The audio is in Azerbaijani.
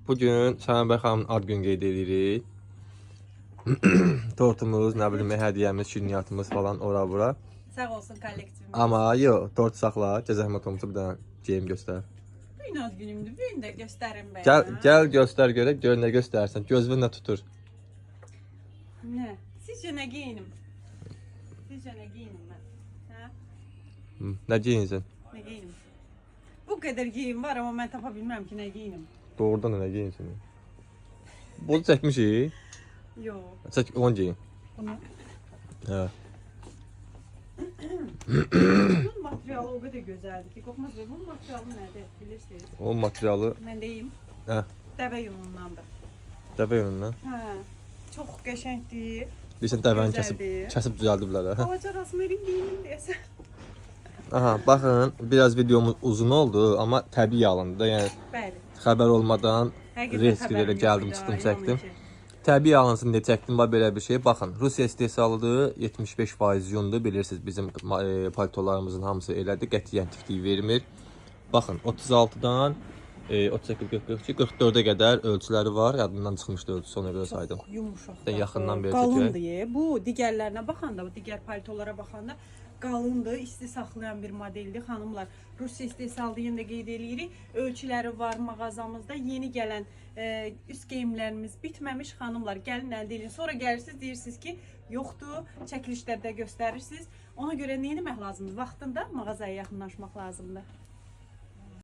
Bugün Səməbər xanımın ad günü qeyd edirik. Tortumuz, nə bilim, hədiyyəmiz, şirniyyatımız falan ora-bura. Sağ olsun kollektivimiz. Amma yox, tort saxla, gəzəhmə tomtu bir dənə geyim göstər. Bugün ad günümdür, bugün də göstərim ben. Gəl göstər görək, gör nə göstərsən. Gözünü nə tutur? Ne? Sizce ne giyinim? Sizce ne giyinim ben? Ha? Nə geyinsin? Ne giyinim? Bu kadar giyim var ama ben tapa bilmem ki ne giyinim. Doğrudan da nə geyinsin? Bunu çəkmişik. Yo. Çək, onu geyin. Bunu. Hə. Bunun materialı o kadar güzeldi ki. Korkmaz Bey, bunun materialı nerede bilirsiniz? O materialı, Ben deyim. hə, Deve yunundandır. dəvə yönündən. Ha. Çok qəşəngdir. Deyirsən dəvəni Gözəldir. kəsib düzəldiblər, hə? Havaca rasmerin giyinim deyəsən. Aha, baxın, biraz videomuz uzun oldu, amma təbii alındı da, yəni Bəli. xəbər olmadan Həqiqətən risk xəbərim ilə yox gəldim, idi, çıxdım, inanın çəkdim. ki. Təbii alınsın deyə çəkdim, var belə bir şey. Baxın, Rusiya istehsalıdır, 75% yundur, bilirsiniz bizim paltolarımızın hamısı elədir, qətiyyən tiftik vermir. Baxın, 36-dan 38, 42, 44-ə qədər ölçüləri var, yadımdan çıxmışdı ölçüsü, ona görə saydım. Yumuşaq. Sən yaxından bir qalındır. Bu digərlərinə baxanda, bu digər paltolara baxanda qalındır, isti saxlayan bir modeldir. Xanımlar, Rusiya istehsalı yenə də qeyd eləyirik. Ölçüləri var mağazamızda. Yeni gələn üst geyimlərimiz bitməmiş xanımlar, gəlin əldə edin. Sonra gəlirsiniz, deyirsiniz ki, yoxdur, çəkilişlərdə göstərirsiniz. Ona görə nə etmək lazımdır? Vaxtında mağazaya yaxınlaşmaq lazımdır.